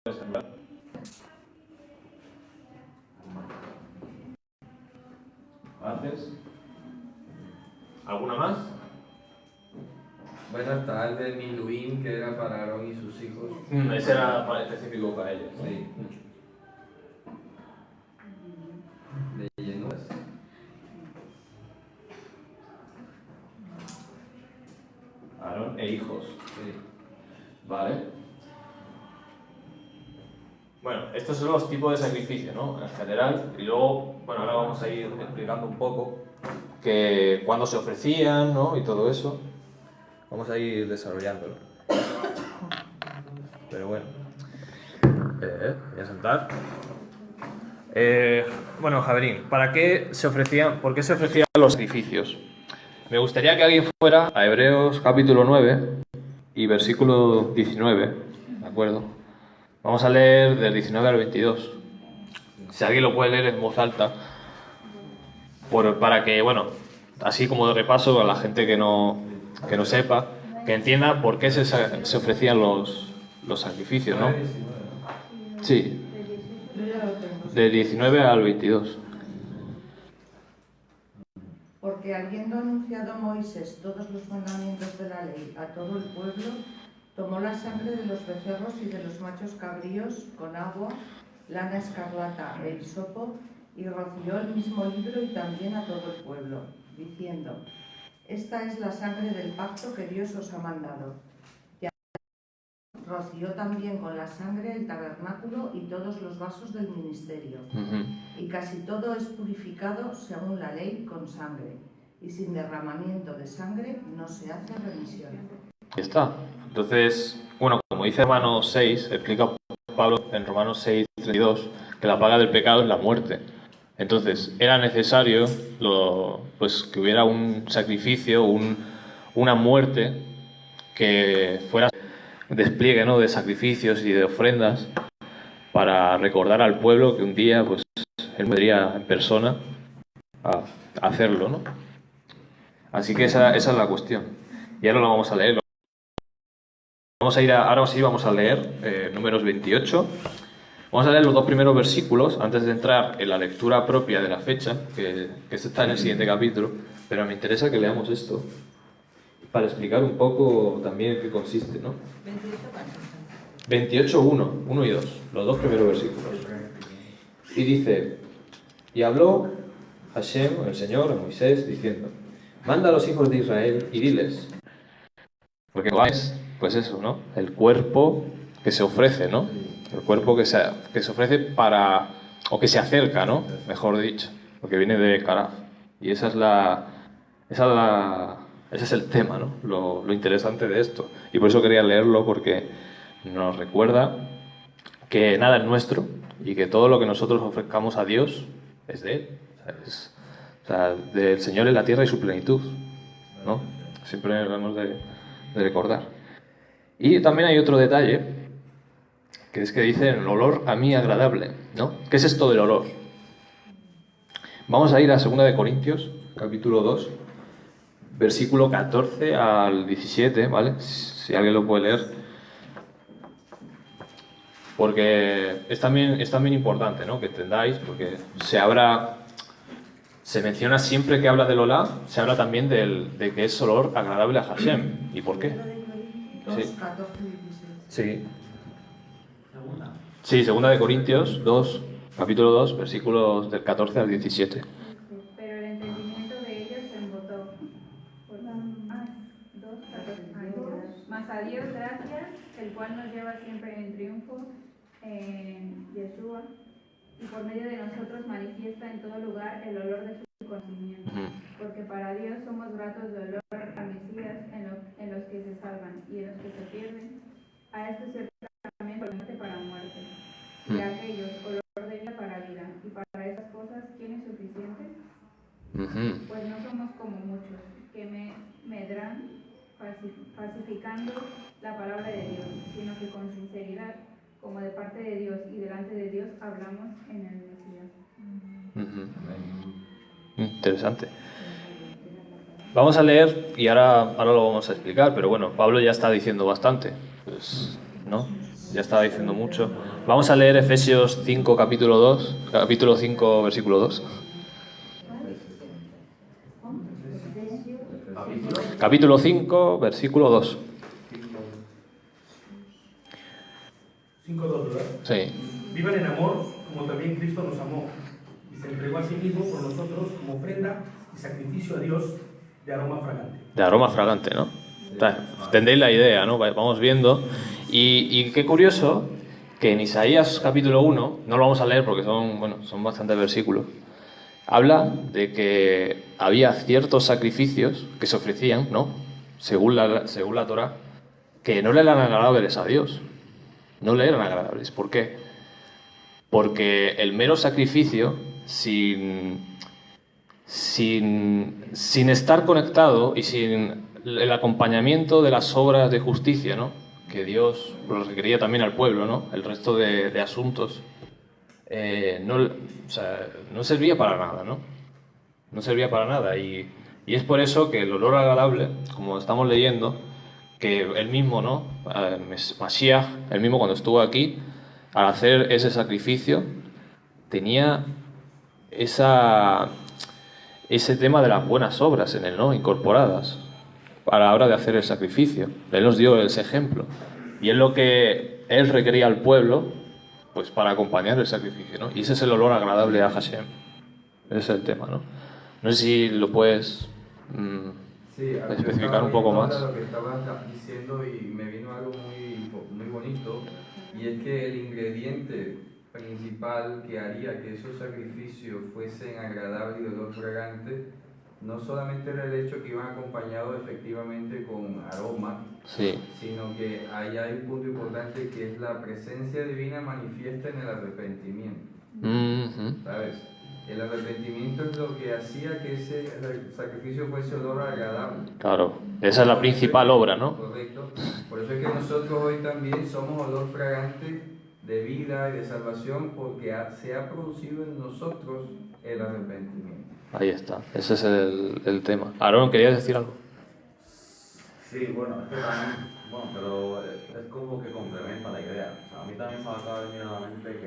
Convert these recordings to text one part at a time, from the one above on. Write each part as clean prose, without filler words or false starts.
¿Haces? ¿Alguna más? Bueno, está el de Miluín, que era para Aarón y sus hijos. Ese era específico para ellos, ¿no? Sí. De llenudas. Aarón e hijos. Sí. Vale. Bueno, estos son los tipos de sacrificio, ¿no? En general. Y luego, bueno, ahora vamos a ir explicando un poco que cuándo se ofrecían, ¿no? Y todo eso. Vamos a ir desarrollándolo. Pero bueno. Voy a sentar. Bueno, Javerín, ¿por qué se ofrecían los sacrificios? Me gustaría que alguien fuera a Hebreos capítulo 9 y versículo 19, ¿de acuerdo? Vamos a leer del 19 al 22. Si alguien lo puede leer en voz alta, para que, bueno, así como de repaso a la gente que no sepa, que entienda por qué se ofrecían los sacrificios, ¿no? Sí, de 19 al 22. Porque habiendo anunciado Moisés todos los mandamientos de la ley a todo el pueblo, tomó la sangre de los becerros y de los machos cabríos con agua, lana escarlata e hisopo, y roció el mismo libro y también a todo el pueblo, diciendo: Esta es la sangre del pacto que Dios os ha mandado. Y roció también con la sangre el tabernáculo y todos los vasos del ministerio. Y casi todo es purificado según la ley con sangre, y sin derramamiento de sangre no se hace remisión. Ya está. Entonces, bueno, como dice Romanos 6, explica Pablo en Romanos 6, 32, que la paga del pecado es la muerte. Entonces, era necesario pues que hubiera un sacrificio, una muerte que fuera despliegue, ¿no?, de sacrificios y de ofrendas para recordar al pueblo que un día pues él vendría en persona a hacerlo, ¿no? Así que esa es la cuestión. Y ahora lo vamos a leer. Ahora sí vamos a leer Números 28. Vamos a leer los dos primeros versículos antes de entrar en la lectura propia de la fecha, que está en el siguiente capítulo, pero me interesa que leamos esto para explicar un poco también en qué consiste, ¿no? 28, 1 y 2, los dos primeros versículos. Y dice: Y habló Hashem, el Señor, a Moisés, diciendo: Manda a los hijos de Israel y diles, porque es, pues eso, ¿no?, el cuerpo que se ofrece, ¿no? El cuerpo que se ofrece para, o que se acerca, ¿no?, mejor dicho, porque viene de Karaf. Y ese es el tema, ¿no?, lo interesante de esto. Y por eso quería leerlo, porque nos recuerda que nada es nuestro y que todo lo que nosotros ofrezcamos a Dios es de Él. O sea, del Señor es la tierra y su plenitud, ¿no? Siempre debemos de recordar. Y también hay otro detalle, que es que dice el olor a mí agradable, ¿no? ¿Qué es esto del olor? Vamos a ir a 2 de Corintios, capítulo 2, versículo 14 al 17, ¿vale? Si alguien lo puede leer. Porque es también importante, ¿no?, que entendáis, porque se menciona siempre que habla del olá, se habla también de que es olor agradable a Hashem. ¿Y por qué? 2, Sí. 14 y 16. Sí. Sí, 2 de Corintios 2, capítulo 2, versículos del 14 al 17. Pero el entendimiento de ellos se embotó. Mas a Dios gracias, el cual nos lleva siempre en triunfo en Yeshua, y por medio de nosotros manifiesta en todo lugar el olor de su conocimiento. Porque para Dios somos gratos de olor a Mesías en los que se salvan, y en los que se pierden, a estos ciertamente muerte para muerte, y a aquellos olor de vida para vida. Y para esas cosas, ¿quién es suficiente? Pues no somos como muchos, que medran falsificando la palabra de Dios, sino que con sinceridad, como de parte de Dios y delante de Dios, hablamos en el Mesías. Interesante. Vamos a leer, y ahora lo vamos a explicar, pero bueno, Pablo ya está diciendo bastante, pues, ¿no? ya estaba diciendo mucho. Vamos a leer Efesios 5, capítulo 5, versículo 2. Capítulo 5, versículo 2. 5:2, ¿verdad? Sí. Vivan en amor, como también Cristo nos amó, y se entregó a sí mismo por nosotros como ofrenda y sacrificio a Dios de aroma fragante. De aroma fragante, ¿no? Entendéis la idea, ¿no? Vamos viendo. Y qué curioso que en Isaías capítulo 1, no lo vamos a leer porque son bastantes versículos, habla de que había ciertos sacrificios que se ofrecían, ¿no? Según la Torá, que no le eran agradables a Dios. No le eran agradables. ¿Por qué? Porque el mero sacrificio, sin estar conectado y sin el acompañamiento de las obras de justicia, ¿no? Que Dios los requería también al pueblo, ¿no? El resto de asuntos, no servía para nada, ¿no? No servía para nada. Y es por eso que el olor agradable, como estamos leyendo, que él mismo, ¿no? Mashiach, él mismo cuando estuvo aquí, al hacer ese sacrificio, tenía ese tema de las buenas obras en él, ¿no? Incorporadas a la hora de hacer el sacrificio. Él nos dio ese ejemplo. Y es lo que él requería al pueblo, pues para acompañar el sacrificio, ¿no? Y ese es el olor agradable a Hashem. Ese es el tema, ¿no? No sé si lo puedes especificar un poco más. Lo que estabas diciendo y me vino algo muy bonito, y es que el ingrediente principal que haría que esos sacrificios fuesen agradables y de olor fragante no solamente era el hecho que iban acompañados efectivamente con aroma, sí, sino que ahí hay un punto importante que es la presencia divina manifiesta en el arrepentimiento. ¿Sabes? El arrepentimiento es lo que hacía que ese sacrificio fuese olor agradable. Claro, esa es la principal obra, ¿no? Correcto. Por eso es que nosotros hoy también somos olor fragante de vida y de salvación, porque se ha producido en nosotros el arrepentimiento. Ahí está, ese es el tema. Aarón, ¿querías decir algo? Sí, bueno, es que también, pero es como que complementa la idea. O sea, a mí también se me acaba de venir a la mente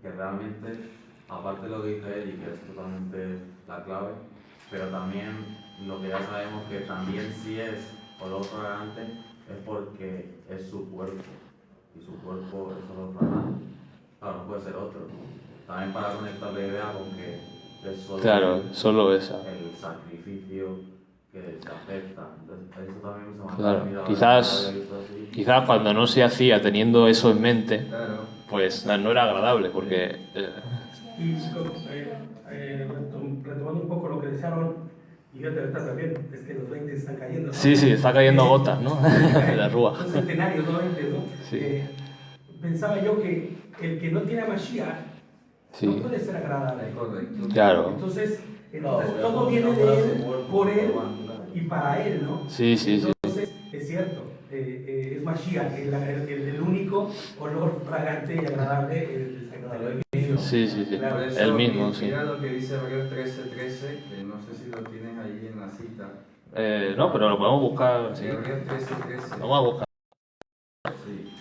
que realmente, aparte de lo que dice Eddie, que es totalmente la clave, pero también lo que ya sabemos que también sí es olor fragante es porque es su cuerpo, y su cuerpo es olor fragante. Claro, no puede ser otro. También para conectar la idea con que es solo, solo esa. El sacrificio que te afecta. Entonces, eso también se me ha Claro, olvidado. quizás cuando no se hacía teniendo eso en mente, Claro. pues no era agradable, porque... Y retomando un poco lo que desearon, y fíjate ahorita también, es que los 20 están cayendo, ¿no? Sí, está cayendo gotas, ¿no? De la rúa. Son centenarios, ¿no? 20, ¿no? Sí. Pensaba yo que el que no tiene a Mashiach no puede ser agradable. Correcto. Claro. Entonces todo viene de él, por él y para él, ¿no? Sí. Entonces, es cierto, es Mashiach, el único olor fragante y agradable, el sacrificio. Sí. Por eso, El mismo, sí. mira lo que dice Hebreos 13:13, que no sé si lo tienes ahí en la cita. No, pero lo podemos buscar. Sí. Hebreos 13:13. Vamos a buscar. Sí.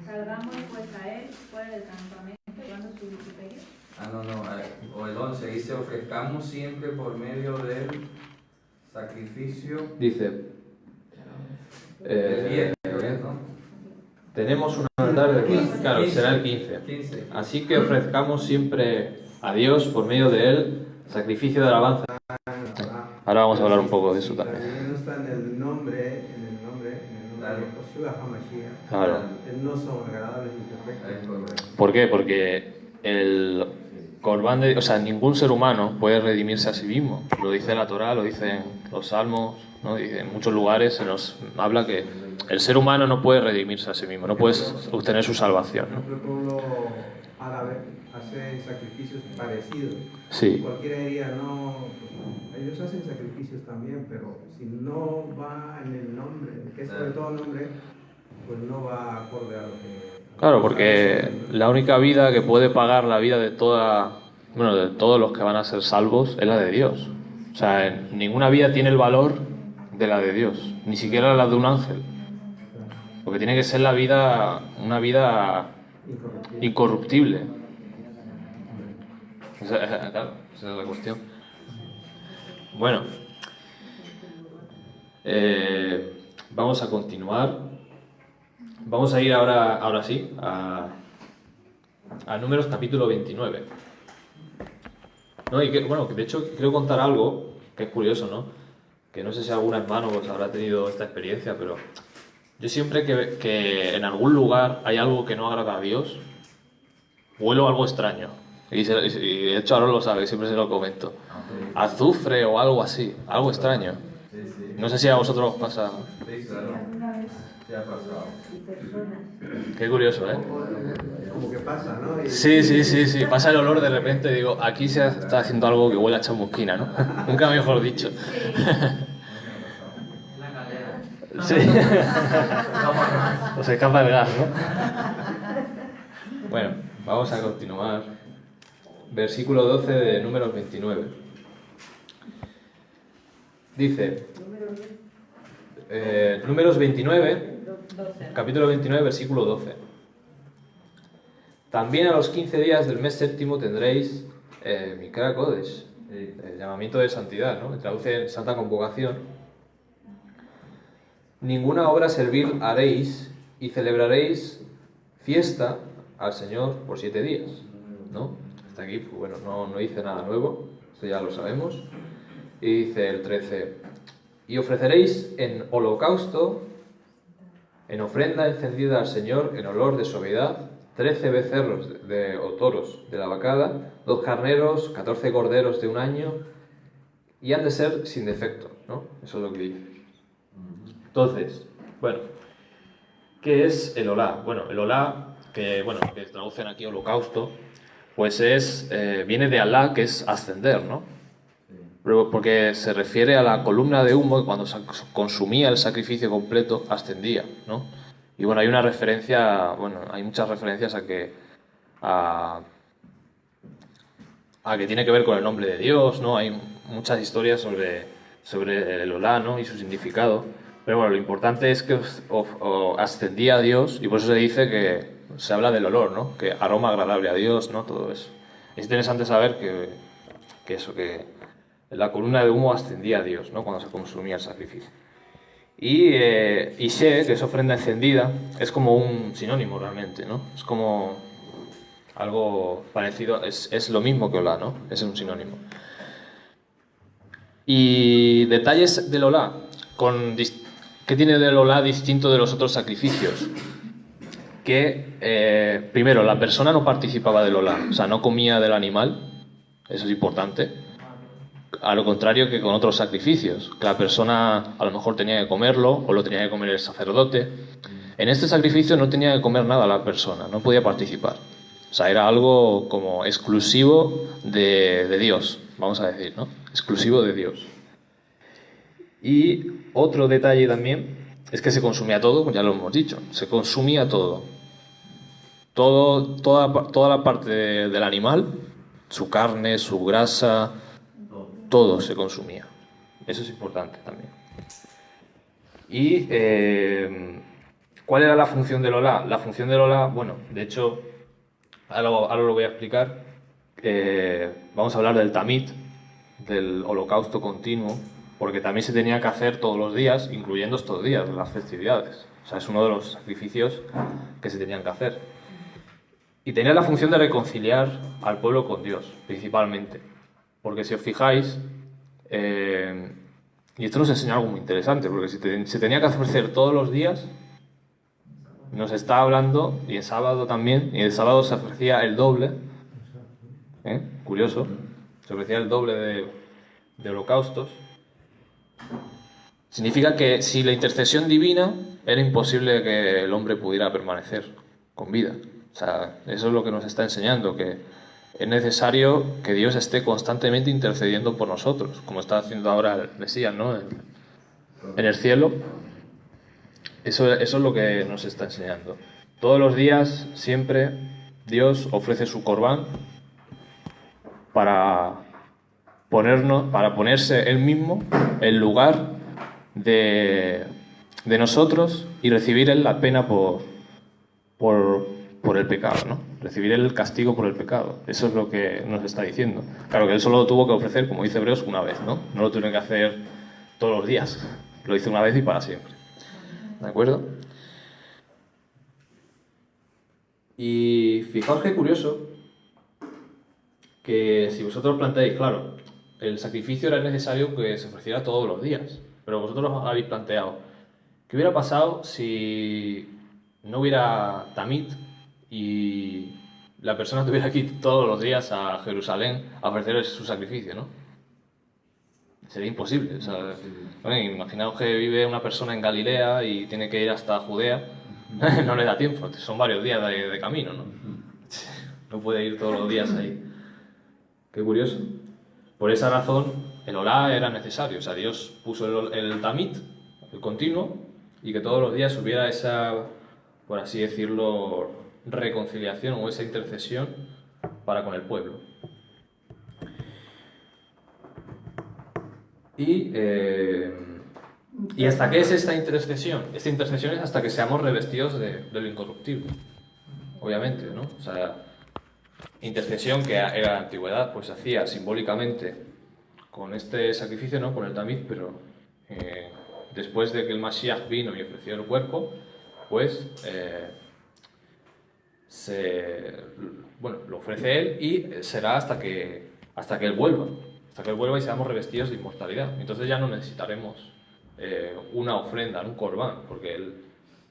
Salgamos pues a él fuera del campamento, llevando su vituperio. O el 11 dice: ofrezcamos siempre por medio del sacrificio. Dice... El 10, creo que es, ¿no? Tenemos un altar de 15. Claro, será el 15. 15. Así que ofrezcamos siempre a Dios por medio de él sacrificio de alabanza. Ahora vamos a hablar un poco de eso también. No está en el nombre de Joshua HaMashiach. Claro. No son agradables ni perfectos. Es correcto. ¿Por qué? Porque el Corbán ningún ser humano puede redimirse a sí mismo. Lo dice la Torá, lo dicen los Salmos, ¿no? Y en muchos lugares se nos habla que el ser humano no puede redimirse a sí mismo, no puede obtener su salvación, ¿no? El pueblo árabe hace sacrificios parecidos. Sí. Cualquiera diría, no, ellos hacen sacrificios también, pero si no va en el nombre, que es sobre todo el nombre, pues no va acorde a lo que... Claro, porque la única vida que puede pagar la vida de todos los que van a ser salvos es la de Dios. O sea, ninguna vida tiene el valor de la de Dios, ni siquiera la de un ángel. Porque tiene que ser una vida incorruptible. Claro, esa es la cuestión. Bueno, vamos a continuar. Vamos a ir ahora sí, a Números capítulo 29. ¿No? Y que, bueno, de hecho quiero contar algo que es curioso, ¿no? Que no sé si algún hermano pues habrá tenido esta experiencia, pero yo siempre que en algún lugar hay algo que no agrada a Dios, huelo algo extraño. Y de hecho ahora lo sabe, siempre se lo comento. Azufre o algo así, algo extraño. No sé si a vosotros os pasa. Sí, claro. Sí ha pasado. Qué curioso, ¿eh? Como que pasa, ¿no? Sí. Pasa el olor de repente y digo, aquí se está haciendo algo que huele a chamusquina, ¿no? Nunca mejor dicho. Sí. O se escapa el gas, ¿no? Bueno, vamos a continuar. Versículo 12 de Números 29. Dice, Números 29, capítulo 29, versículo 12. También a los 15 días del mes séptimo tendréis Mikra Kodesh, el llamamiento de santidad, ¿no? Traduce en santa convocación. Ninguna obra servil haréis y celebraréis fiesta al Señor por 7 días, ¿no? Hasta aquí, pues bueno, no dice nada nuevo, esto ya lo sabemos. Y dice el 13, y ofreceréis en holocausto, en ofrenda encendida al Señor, en olor de suavidad, 13 becerros o toros de la vacada, 2 carneros, 14 corderos de un año, y han de ser sin defecto, ¿no? Eso es lo que dice. Entonces, bueno, ¿qué es el olá? Bueno, el olá, que traducen aquí holocausto, pues viene de Alá, que es ascender, ¿no? Porque se refiere a la columna de humo que cuando se consumía el sacrificio completo ascendía, ¿no? Y bueno, hay una referencia, hay muchas referencias a que tiene que ver con el nombre de Dios, ¿no? Hay muchas historias sobre el olá, ¿no? Y su significado. Pero bueno, lo importante es que ascendía a Dios, y por eso se dice que se habla del olor, ¿no? Que aroma agradable a Dios, ¿no? Todo eso. Es interesante saber que la columna de humo ascendía a Dios, ¿no? Cuando se consumía el sacrificio. Y Ishe, que es ofrenda encendida, es como un sinónimo realmente, ¿no? Es como algo parecido, es lo mismo que olá, ¿no? Es un sinónimo. Y detalles del olá, ¿qué tiene del olá distinto de los otros sacrificios? Que, primero, la persona no participaba del olá, o sea, no comía del animal, eso es importante, a lo contrario que con otros sacrificios, que la persona a lo mejor tenía que comerlo o lo tenía que comer el sacerdote. En este sacrificio no tenía que comer nada la persona, no podía participar. O sea, era algo como exclusivo de Dios, vamos a decir, ¿no? Exclusivo de Dios. Y otro detalle también es que se consumía todo, pues ya lo hemos dicho, se consumía todo. Toda la parte del animal, su carne, su grasa, todo se consumía. Eso es importante también. ¿Y cuál era la función del olá? La función del olá, bueno, de hecho, ahora lo voy a explicar. Vamos a hablar del tamid, del holocausto continuo, porque también se tenía que hacer todos los días, incluyendo estos días, las festividades. O sea, es uno de los sacrificios que se tenían que hacer. Y tenía la función de reconciliar al pueblo con Dios, principalmente. Porque si os fijáis, y esto nos enseña algo muy interesante, porque se tenía que hacer todos los días, nos está hablando, y el sábado también, y el sábado se ofrecía el doble, curioso, se ofrecía el doble de holocaustos. Significa que si la intercesión divina, era imposible que el hombre pudiera permanecer con vida. O sea, eso es lo que nos está enseñando, que es necesario que Dios esté constantemente intercediendo por nosotros, como está haciendo ahora el Mesías, ¿no? En el cielo. Eso es lo que nos está enseñando. Todos los días, siempre, Dios ofrece su corbán para para ponerse él mismo en lugar de nosotros y recibir él la pena por el pecado, ¿no? Recibir el castigo por el pecado. Eso es lo que nos está diciendo. Claro que él solo lo tuvo que ofrecer, como dice Hebreos, una vez, ¿no? No lo tiene que hacer todos los días. Lo hizo una vez y para siempre. ¿De acuerdo? Y fijaos qué curioso que si vosotros planteáis, claro, el sacrificio era necesario que se ofreciera todos los días, pero vosotros habéis planteado, ¿qué hubiera pasado si no hubiera Tamid y la persona tuviera que ir todos los días a Jerusalén a ofrecer su sacrificio, ¿no? Sería imposible. O sea, bueno, imaginaos que vive una persona en Galilea y tiene que ir hasta Judea, no le da tiempo, son varios días de camino, ¿no? No puede ir todos los días ahí. Qué curioso. Por esa razón, el Olá era necesario. O sea, Dios puso el Tamid, el continuo, y que todos los días hubiera esa, por así decirlo, reconciliación o esa intercesión para con el pueblo. Y ¿hasta qué es esta intercesión? Esta intercesión es hasta que seamos revestidos de lo incorruptible, obviamente, ¿no? O sea, intercesión que en la antigüedad pues se hacía simbólicamente con este sacrificio, ¿no? Con el Tamid, pero después de que el Mashiach vino y ofreció el cuerpo, pues lo ofrece él y será hasta que él vuelva. Hasta que él vuelva y seamos revestidos de inmortalidad. Entonces ya no necesitaremos una ofrenda, un corbán, porque él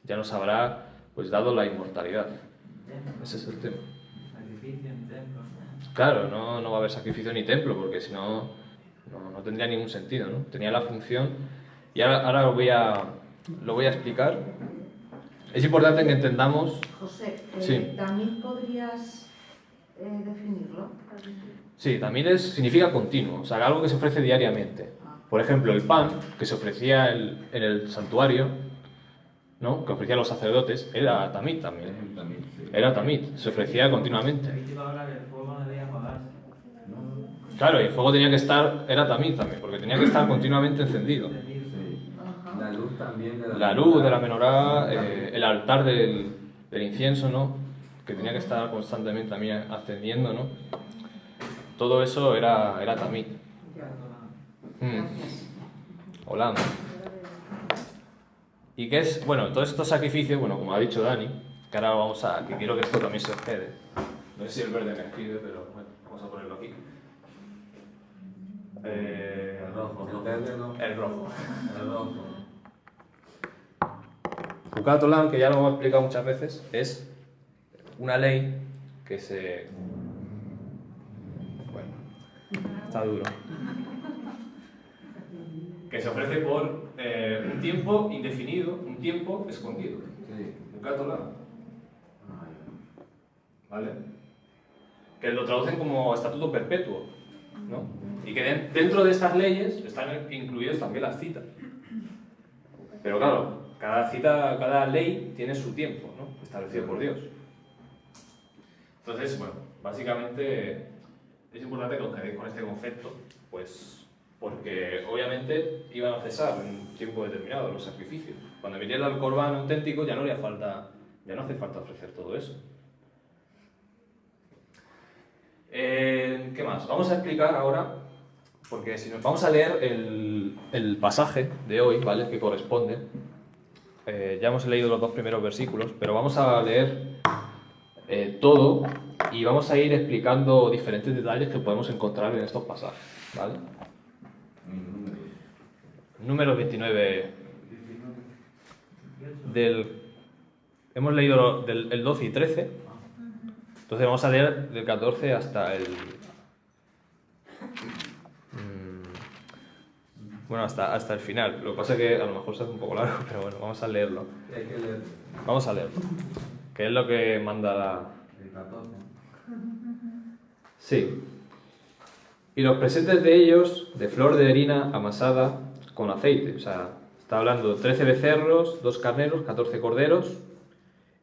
ya nos habrá pues dado la inmortalidad. Ese es el tema. Sacrificio en templo. Claro, no va a haber sacrificio ni templo, porque si no tendría ningún sentido, ¿no? Tenía la función. Y ahora lo voy a explicar. Es importante que entendamos... José, Sí. ¿también podrías definirlo? Sí, también significa continuo, o sea, algo que se ofrece diariamente. Por ejemplo, el pan que se ofrecía en el santuario, ¿no? Que ofrecían los sacerdotes, era Tamid también. Era Tamid, se ofrecía continuamente. Ahí te iba a hablar, el fuego no debía apagarse. Claro, y el fuego tenía que estar, era Tamid también, porque tenía que estar continuamente encendido. La luz también de La luz de la menorá, el altar del incienso, ¿no? Que tenía que estar constantemente también ascendiendo, ¿no? Todo eso era Tamid. Hola. ¿Y qué es? Bueno, todos estos sacrificios, bueno, como ha dicho Dani, que ahora que quiero que esto también se os quede. No sé si el verde me escribe, pero bueno, vamos a ponerlo aquí. El rojo, ¿no? El rojo. El rojo. Jucat Olam, que ya lo hemos explicado muchas veces, es una ley que se... Bueno, está duro. Que se ofrece por un tiempo indefinido, un tiempo escondido. Sí. Jucat Olam. ¿Vale? Que lo traducen como estatuto perpetuo, ¿no? Y que dentro de estas leyes están incluidas también las citas. Pero claro, cada ley tiene su tiempo, ¿no? Establecido por Dios. Entonces, bueno, básicamente es importante que os quedéis con este concepto, pues porque obviamente iban a cesar en un tiempo determinado los sacrificios. Cuando viniera el corbán auténtico ya no hace falta ofrecer todo eso. ¿Qué más? Vamos a explicar ahora, porque si nos vamos a leer el pasaje de hoy, ¿vale? Que corresponde. Ya hemos leído los dos primeros versículos, pero vamos a leer todo y vamos a ir explicando diferentes detalles que podemos encontrar en estos pasajes, ¿vale? Número 29 hemos leído el 12 y 13, entonces vamos a leer del 14 hasta el... Bueno, hasta el final. Lo que pasa es que a lo mejor se hace un poco largo, pero bueno, vamos a leerlo. Hay que leer. Vamos a leerlo. Que es lo que manda El 14. Sí. Y los presentes de ellos, de flor de harina amasada con aceite. O sea, está hablando 13 becerros, 2 carneros, 14 corderos.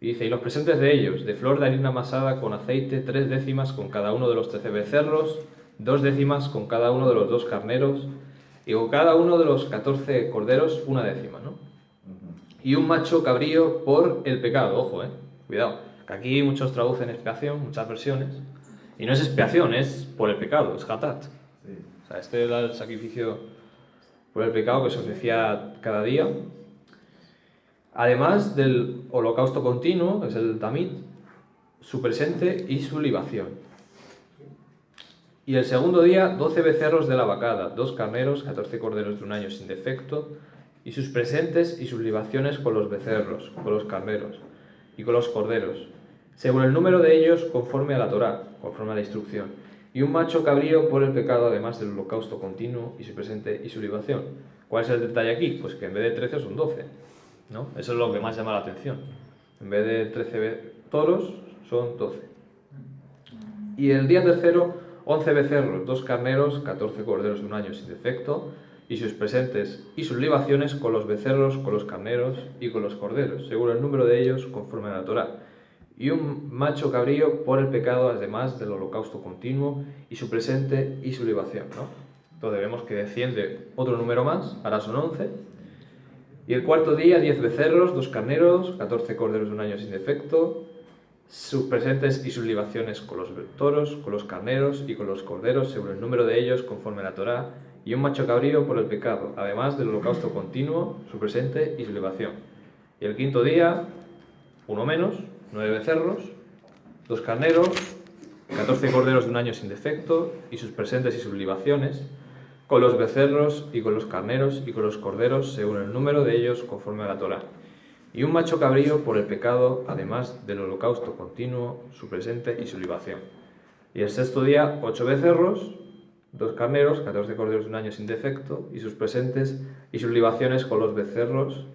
Y dice, y los presentes de ellos, de flor de harina amasada con aceite, 3 décimas con cada uno de los 13 becerros, 2 décimas con cada uno de los 2 carneros, y con cada uno de los 14 corderos 1 décima, ¿no? Y un macho cabrío por el pecado, ojo, cuidado, que aquí muchos traducen expiación, muchas versiones, y no es expiación, es por el pecado, es hatat. Sí. O sea, este era el sacrificio por el pecado que se ofrecía cada día. Además del holocausto continuo, que es el tamid, su presente y su libación. Y el segundo día, 12 becerros de la vacada, 2 carneros, 14 corderos de un año sin defecto, y sus presentes y sus libaciones con los becerros, con los carneros y con los corderos, según el número de ellos conforme a la Torá, conforme a la instrucción, y un macho cabrío por el pecado, además del holocausto continuo y su presente y su libación. ¿Cuál es el detalle aquí? Pues que en vez de 13 son 12, ¿no? Eso es lo que más llama la atención. En vez de 13 toros, son 12. Y el día tercero, 11 becerros, 2 carneros, 14 corderos de un año sin defecto, y sus presentes y sus libaciones con los becerros, con los carneros y con los corderos, según el número de ellos conforme a la Torá. Y un macho cabrío por el pecado, además del holocausto continuo y su presente y su libación, ¿no? Entonces vemos que desciende otro número más, ahora son 11. Y el cuarto día, 10 becerros, 2 carneros, 14 corderos de un año sin defecto, sus presentes y sus libaciones con los toros, con los carneros y con los corderos, según el número de ellos conforme a la Torá, y un macho cabrío por el pecado, además del holocausto continuo, su presente y su libación. Y el quinto día, uno menos, 9 becerros, 2 carneros, 14 corderos de un año sin defecto, y sus presentes y sus libaciones, con los becerros y con los carneros y con los corderos, según el número de ellos conforme a la Torá. Y un macho cabrío por el pecado, además del holocausto continuo, su presente y su libación. Y el sexto día, 8 becerros, 2 carneros, 14 corderos de un año sin defecto, y sus presentes y sus libaciones con los becerros,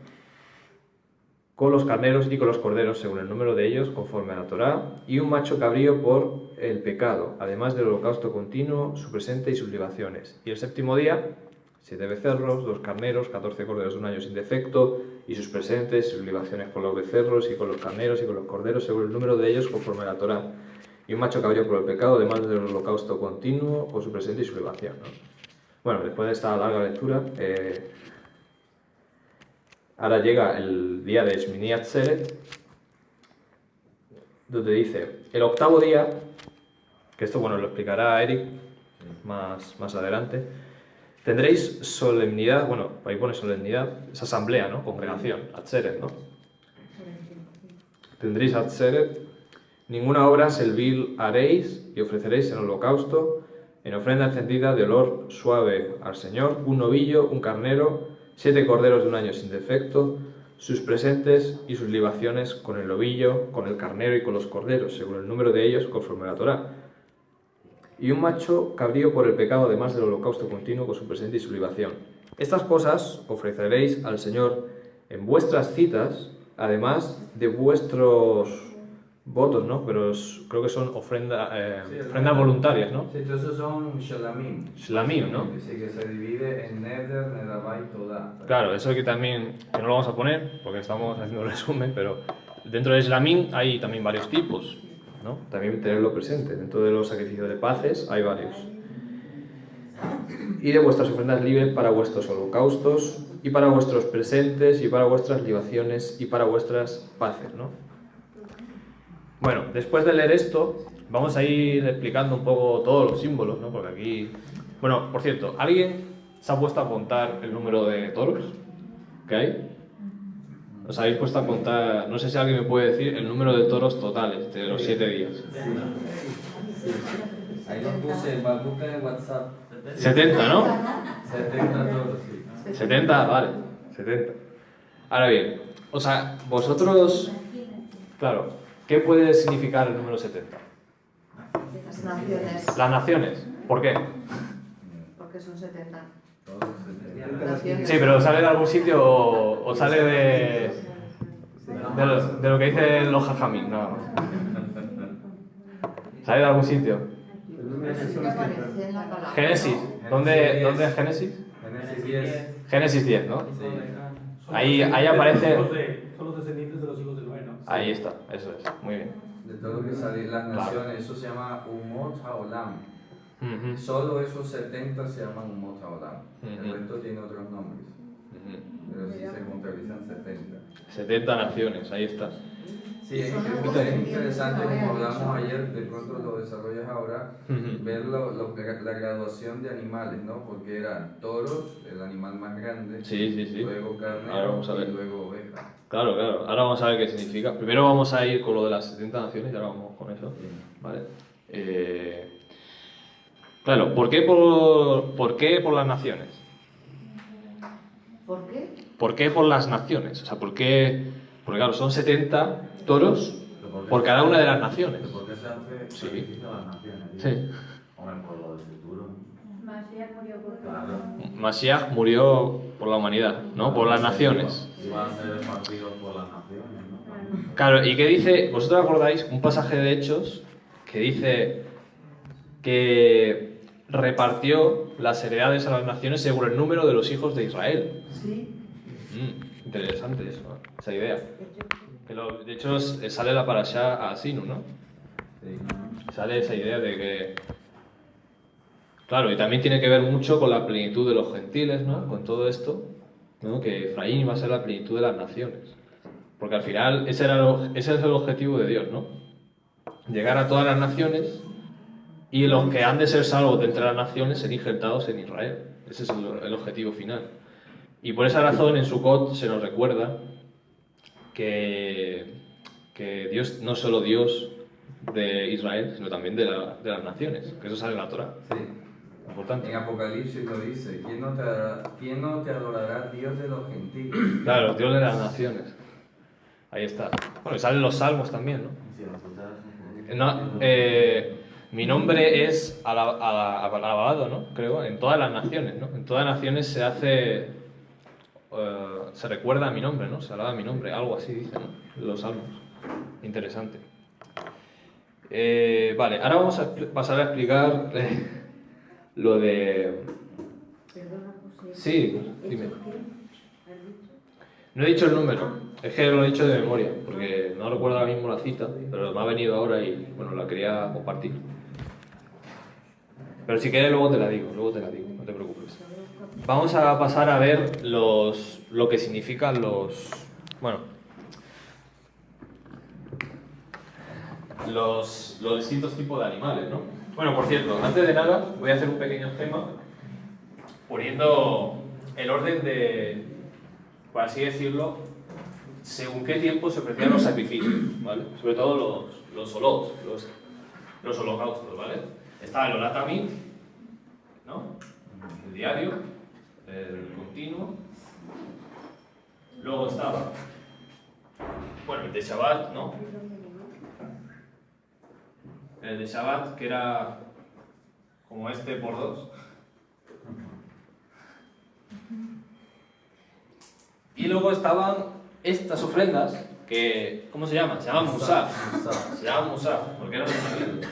con los carneros y con los corderos, según el número de ellos, conforme a la Torá, y un macho cabrío por el pecado, además del holocausto continuo, su presente y sus libaciones. Y el séptimo día, 7 becerros, 2 carneros, 14 corderos de un año sin defecto, y sus presentes y sus libaciones con los becerros y con los carneros y con los corderos, según el número de ellos, conforme a la Torá. Y un macho cabrío por el pecado, además del holocausto continuo, con su presente y su libación, ¿no? Bueno, después de esta larga lectura, ahora llega el día de Shmini Atzeret, donde dice, el octavo día, que esto bueno lo explicará Eric más adelante, tendréis solemnidad, bueno, ahí pone solemnidad, es asamblea, ¿no? Congregación, Atzeret, ¿no? Tendréis Atzeret, ninguna obra servil haréis y ofreceréis en holocausto, en ofrenda encendida de olor suave al Señor, un novillo, un carnero, 7 corderos de un año sin defecto, sus presentes y sus libaciones con el novillo, con el carnero y con los corderos, según el número de ellos, conforme a la Torá. Y un macho cabrío por el pecado, además del holocausto continuo, con su presente y su libación. Estas cosas ofreceréis al Señor en vuestras citas, además de vuestros votos, ¿no? Pero creo que son ofrendas voluntarias, ¿no? Sí, todos esos son Shalamim. Shlamim, ¿no? Sí, que se divide en Neder, Nedavá y Todá. Claro, eso aquí también, que no lo vamos a poner, porque estamos haciendo un resumen, pero dentro de Shlamim hay también varios tipos, ¿no? También tenerlo presente. Dentro de los sacrificios de paces hay varios. Y de vuestras ofrendas libres para vuestros holocaustos, y para vuestros presentes, y para vuestras libaciones, y para vuestras paces, ¿no? Bueno, después de leer esto, vamos a ir explicando un poco todos los símbolos, ¿no? Porque aquí... Bueno, por cierto, ¿alguien se ha puesto a contar el número de toros que hay? ¿Os habéis puesto a contar? No sé si alguien me puede decir el número de toros totales de los 7 días. Ahí lo puse, busca en WhatsApp. 70, ¿no? 70 todos, sí. 70, vale, 70. Ahora bien, o sea, vosotros... Claro, ¿qué puede significar el número 70? Las naciones. Las naciones. ¿Por qué? Porque son 70. Naciones. Sí, pero ¿sale de algún sitio o sale de lo que dicen los jajamín? No. ¿Sale de algún sitio? El número de Sí que personas que aparece en la palabra. Génesis. ¿Dónde es Génesis? Génesis 10. Génesis 10, ¿no? Son Ahí descendientes aparece- son los descendientes de los hijos de Noé, ¿no? Ahí está, eso es. Muy bien. De todo lo que sale, las naciones, eso se llama Umot HaOlam. Ujú. Solo esos 70 se llaman Umot Haolam. Ujú. El resto tiene otros nombres. Ujú. Pero sí se contabilizan 70. 70 naciones, ahí está. Sí, es interesante, como hablamos ayer, de pronto lo desarrollas ahora, Ujú. ver la graduación de animales, ¿no? Porque eran toros, el animal más grande, Sí, sí, sí. luego Ahora carnero vamos a ver. y luego oveja. Claro, claro. Ahora vamos a ver qué significa. Primero vamos a ir con lo de las 70 naciones y ahora vamos con eso. ¿Vale? Claro, ¿por qué por las naciones? ¿Por qué? ¿Por qué por las naciones? O sea, ¿por qué? Porque claro, son 70 toros por cada una de las naciones. ¿Por qué se hace Sí. sacrificio a las naciones? Sí. Hombre, por lo del futuro. Mashiach murió por Claro. Mashiach murió por la humanidad, ¿no? Por las naciones. Y van a ser repartidos por las naciones, ¿no? Claro, ¿y qué dice? ¿Vosotros acordáis un pasaje de Hechos que dice que repartió las heredades a las naciones según el número de los hijos de Israel? Sí. Interesante eso, ¿no? Esa idea. De hecho, sale la parashá a Sinu, ¿no? Sale esa idea de que... Claro, y también tiene que ver mucho con la plenitud de los gentiles, ¿no? Con todo esto, ¿no? Que Efraín va a ser la plenitud de las naciones. Porque al final ese es el objetivo de Dios, ¿no? Llegar a todas las naciones y los que han de ser salvos de entre las naciones ser injertados en Israel. Ese es el objetivo final. Y por esa razón en Sukkot se nos recuerda que Dios no es solo Dios de Israel, sino también de las naciones, que eso sale en la Torah. Sí. Importante. En Apocalipsis lo dice, ¿quién no te adorará, Dios de los gentiles? Claro, Dios de las naciones. Ahí está. Bueno, y salen los salmos también, ¿no? Sí, las escuchas Mi nombre es alabado, ¿no? Creo, en todas las naciones, ¿no? En todas las naciones se hace... se recuerda a mi nombre, ¿no? Se alaba mi nombre, algo así dicen, ¿no? Los salmos. Interesante. Vale, ahora vamos a pasar a explicar lo de... Perdona, José. Sí, dime. ¿Hechos qué? ¿Has dicho? No he dicho el número, es que lo he dicho de memoria, porque no recuerdo ahora mismo la cita, pero me ha venido ahora y, bueno, la quería compartir. Pero si quieres luego te la digo, no te preocupes. Vamos a pasar a ver lo que significan los distintos tipos de animales, ¿no? Bueno, por cierto, antes de nada voy a hacer un pequeño esquema poniendo el orden de, por así decirlo, según qué tiempo se ofrecían los sacrificios, ¿vale? Sobre todo los holocaustos, ¿vale? Estaba el Olatamid, ¿no? El diario, el continuo. Luego estaba, bueno, el de Shabbat, ¿no? El de Shabbat, que era como este por 2. Y luego estaban estas ofrendas que, ¿cómo se llaman? Se llaman Musaf. Se llaman Musaf, porque eran añadidos.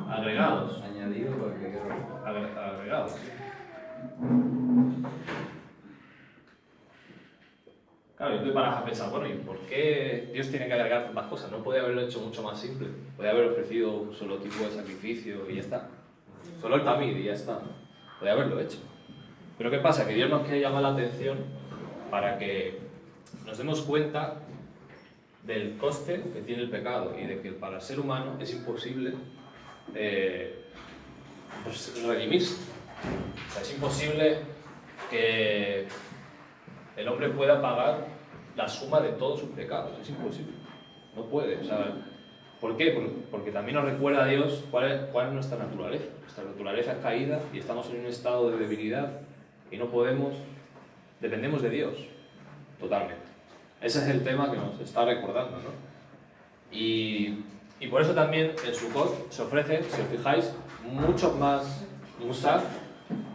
Agregados. Añadidos o agregados. Agregados. Claro, yo te paras a pensar, bueno, ¿y por qué Dios tiene que agregar tantas cosas? ¿No podía haberlo hecho mucho más simple? Podía haber ofrecido un solo tipo de sacrificio y ya está. Solo el tamid y ya está. Podía haberlo hecho. Pero ¿qué pasa? Que Dios nos quiere llamar la atención para que nos demos cuenta del coste que tiene el pecado y de que para el ser humano es imposible redimirse. O sea, es imposible que el hombre pueda pagar la suma de todos sus pecados. Es imposible. No puede. O sea, ¿por qué? Porque también nos recuerda a Dios cuál es nuestra naturaleza. Nuestra naturaleza es caída y estamos en un estado de debilidad y no podemos, dependemos de Dios totalmente. Ese es el tema que nos está recordando, ¿no? Y por eso también en Sukkot se ofrecen, si os fijáis, muchos más musaf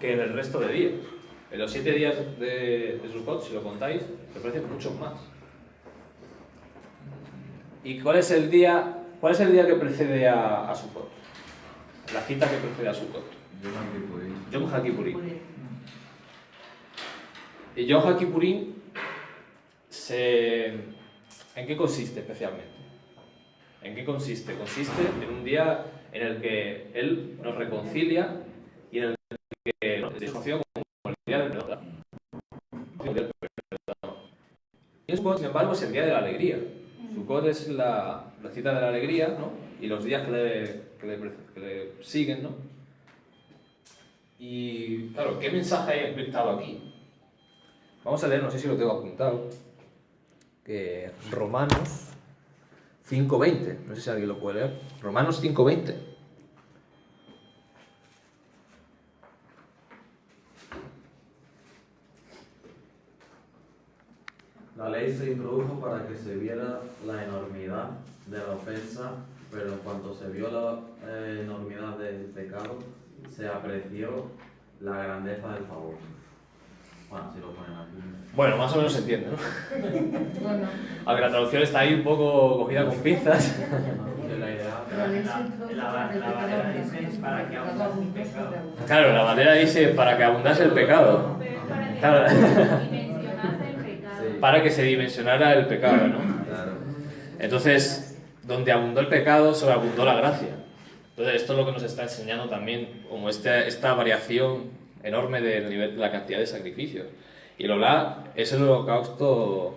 que en el resto de días. En los 7 días de Sukkot, si lo contáis, se ofrecen muchos más. ¿Y cuál es el día que precede a Sukkot? La cita que precede a Sukkot. Yom HaKippurim. Y Yom HaKippurim, ¿en qué consiste especialmente? ¿En qué consiste? Consiste en un día en el que Él nos reconcilia y en el que es conocido como el día del perdón. Y Sukkot, sin embargo, es el día de la alegría. Sukkot es la cita de la alegría, ¿no? Y los días que le siguen, ¿no? Y claro, ¿qué mensaje hay encriptado aquí? Vamos a leer, no sé si lo tengo apuntado, que Romanos 5:20, no sé si alguien lo puede leer. Romanos 5:20. La ley se introdujo para que se viera la enormidad de la ofensa, pero en cuanto se vio la enormidad del pecado, se apreció la grandeza del favor. Bueno, si lo ponen aquí. Bueno, más o menos se entiende, ¿no? Bueno, Aunque la traducción está ahí un poco cogida con pinzas. Que la idea. la ley se introdujo para el pecado dice para que abundase el pecado. Claro, la bandera dice para que abundase el pecado. Pero es para que Claro. dimensionase el pecado. Sí. Para que se dimensionara el pecado, ¿no? Claro. Entonces, donde abundó el pecado, sobreabundó la gracia. Entonces, esto es lo que nos está enseñando también, como esta variación enorme del nivel de la cantidad de sacrificios. Y el Olá es el holocausto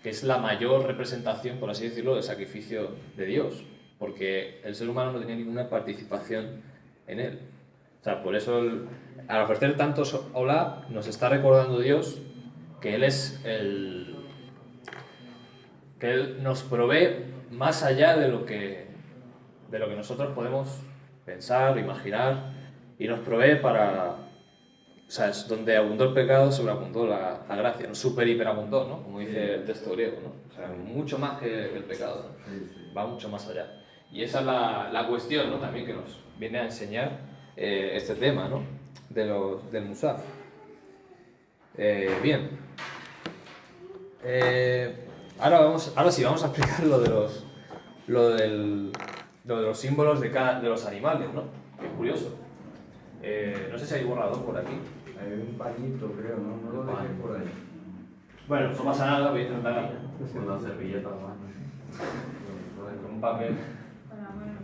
que es la mayor representación, por así decirlo, del sacrificio de Dios, porque el ser humano no tenía ninguna participación en él. O sea, por eso, al ofrecer tantos Olá, nos está recordando Dios que Él es que Él nos provee más allá de lo que nosotros podemos pensar, imaginar, y nos provee para, o sea, es donde abundó el pecado, sobreabundó la gracia, no super hiperabundó, ¿no? Como dice el texto griego, ¿no? O sea, mucho más que el pecado, ¿no? Sí, sí. Va mucho más allá. Y esa es la cuestión, ¿no? También que nos viene a enseñar este tema, ¿no? Del Musaf. Bien. Ahora sí, vamos a explicar lo de los símbolos de los animales, ¿no? Qué curioso. No sé si hay borrador por aquí. Hay un pañito, creo, ¿no? No lo dejé por ahí. Bueno, no pasa nada, voy a intentar Con la servilleta, ¿no? con un papel. Para, bueno,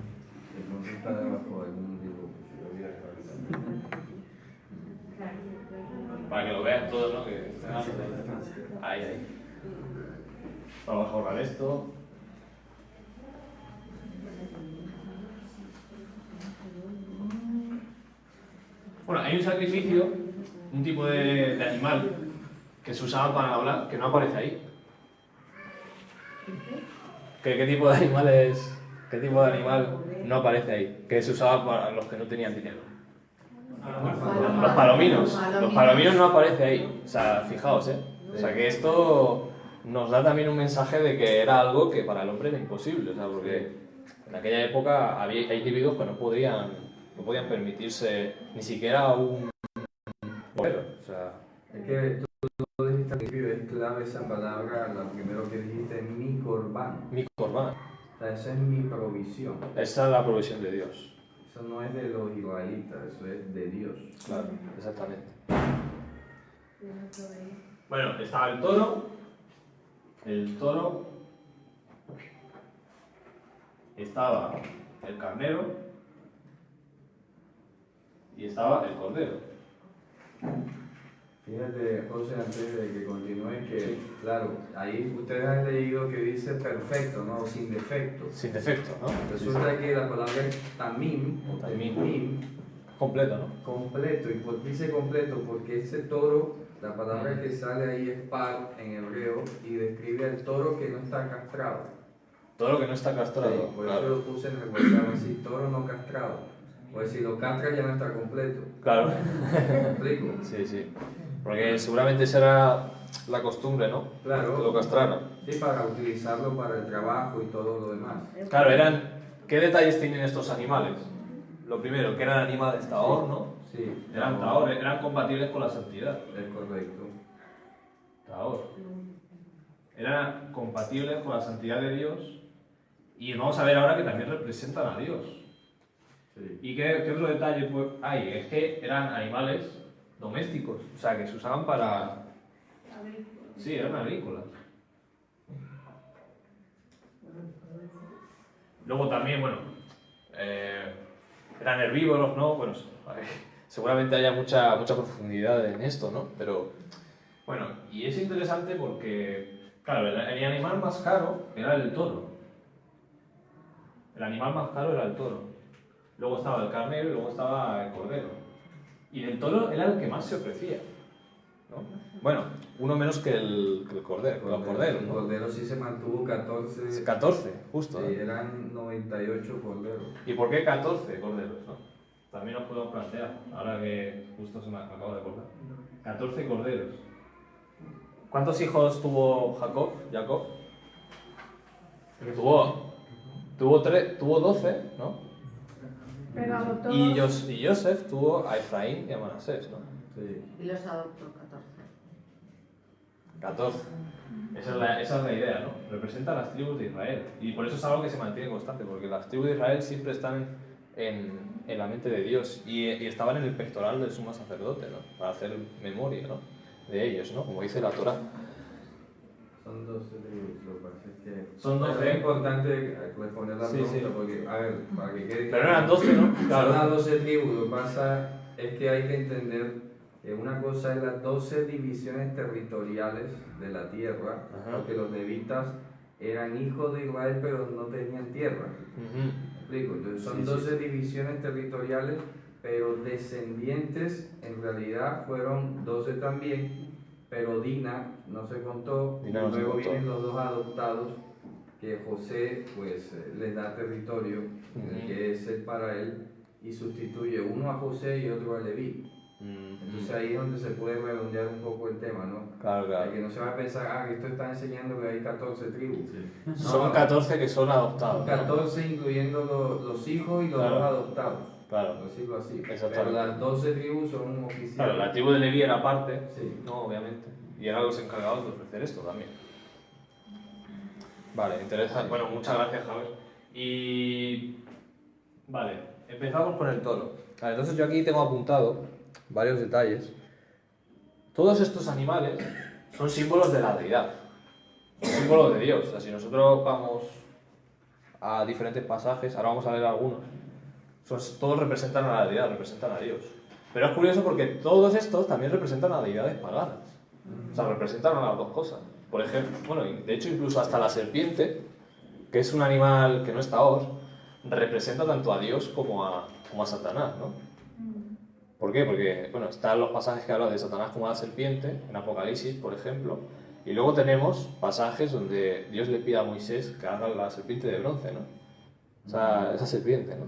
Entonces está debajo de un dibujo. Si lo hubiera claro. claro. Para que lo vean todos, ¿no? Ahí. Vamos a borrar esto. Bueno, hay un sacrificio, un tipo de animal que se usaba para hablar, que no aparece ahí. ¿Qué tipo de animal no aparece ahí? Que se usaba para los que no tenían dinero. Los palominos. Los palominos no aparece ahí. O sea, fijaos, ¿eh? O sea, que esto nos da también un mensaje de que era algo que para el hombre era imposible. O sea, porque en aquella época hay individuos que no podían permitirse ni siquiera un bombero. O sea, Es que tú dijiste al principio, es clave esa palabra, la primero que dijiste, mi corbán. mi corbán. O sea, esa es mi provisión. Esa es la provisión de Dios. Eso no es de los israelitas, eso es de Dios. Claro, exactamente. Bueno, estaba el toro. Estaba el carnero. Y estaba el cordero. Fíjate, José, antes de que continúe, que claro, ahí ustedes han leído que dice perfecto, ¿no? Sin defecto. Sin defecto, ¿no? Resulta que la palabra es tamim, o Tamim. tamim, Completo, ¿no? completo. ¿Y por qué dice completo? Porque ese toro, la palabra que sale ahí es par en hebreo y describe al toro que no está castrado. Todo lo que no está castrado. Sí, por eso Claro. lo puse en el WhatsApp así, toro no castrado. Pues si lo castra ya no está completo. Claro. ¿Me explico? Sí. Porque seguramente esa era la costumbre, ¿no? Claro. Que lo castraran. Sí, para utilizarlo para el trabajo y todo lo demás. Claro, ¿qué detalles tienen estos animales? Lo primero, que eran animales taor, ¿no? Sí, Eran taor, eran compatibles con la santidad. es correcto. Taor. Eran compatibles con la santidad de Dios. Y vamos a ver ahora que también representan a Dios. Sí. ¿Y qué otro detalle hay? Es que eran animales domésticos, o sea, que se usaban para... Sí, eran agrícolas. Luego también, bueno, eran herbívoros, ¿no? Bueno, seguramente haya mucha profundidad en esto, ¿no? Pero, bueno, y es interesante porque, claro, el animal más caro era el toro. El animal más caro era el toro. Luego estaba el carnero y luego estaba el cordero. Y del toro era el que más se ofrecía, ¿no? Bueno, uno menos que el cordero, El cordero sí se mantuvo 14. 14, justo. Sí, eran 98 corderos. ¿Y por qué 14 corderos, no? También nos podemos plantear, ahora que justo se me acabo de acordar. 14 corderos. ¿Cuántos hijos tuvo Jacob? Tuvo 12, ¿no? Pero adoptó Y dos. Joseph tuvo a Efraín y a Manasés, ¿no? Sí. Y los adoptó 14. 14. Esa es la idea, ¿no? Representa las tribus de Israel. Y por eso es algo que se mantiene constante, porque las tribus de Israel siempre están en la mente de Dios y estaban en el pectoral del sumo sacerdote, ¿no? Para hacer memoria, ¿no? De ellos, ¿no? Como dice la Torá. Son 12 tribus, lo que pasa es que... Son 12. Pero es importante responder la Sí, pregunta sí. porque, a ver, para que quede Pero eran 12, ¿no? Son las 12 tribus, lo que pasa es que hay que entender que una cosa es las 12 divisiones territoriales de la tierra, Ajá. porque los levitas eran hijos de Israel pero no tenían tierra. Ujú. ¿Me explico? Entonces son Sí, sí, 12 divisiones territoriales, pero descendientes en realidad fueron 12 también, pero Dina no se contó, Dina y no se luego contó. vienen los dos adoptados que José pues les da territorio, Ujú. que es el para él, y sustituye uno a José y otro a Leví. Entonces ahí es donde se puede redondear un poco el tema, ¿no? Claro, claro. Que no se va a pensar, que esto está enseñando que hay 14 tribus. No, Son 14 que son adoptados, ¿no? 14 incluyendo los hijos y los Claro. dos adoptados. Claro. Por decirlo así. Exactamente. Pero las 12 tribus son oficiales. Claro, la tribu de Leví era parte, Sí. no, obviamente. Y eran los encargados de ofrecer esto también. Vale, interesante. Bueno, muchas gracias, Javier. Y... Vale, empezamos con el toro. Vale, entonces yo aquí tengo apuntado varios detalles. Todos estos animales son símbolos de la deidad. Son símbolos de Dios. O sea, si nosotros vamos a diferentes pasajes, ahora vamos a leer algunos, todos representan a la deidad, representan a Dios. Pero es curioso porque todos estos también representan a deidades paganas. O sea, representan a las dos cosas. Por ejemplo, bueno, y de hecho incluso hasta la serpiente, que es un animal que no es Taor, representa tanto a Dios como a Satanás, ¿no? ¿Por qué? Porque, bueno, están los pasajes que hablan de Satanás como la serpiente, en Apocalipsis, por ejemplo, y luego tenemos pasajes donde Dios le pide a Moisés que haga la serpiente de bronce, ¿no? O sea, esa serpiente, ¿no?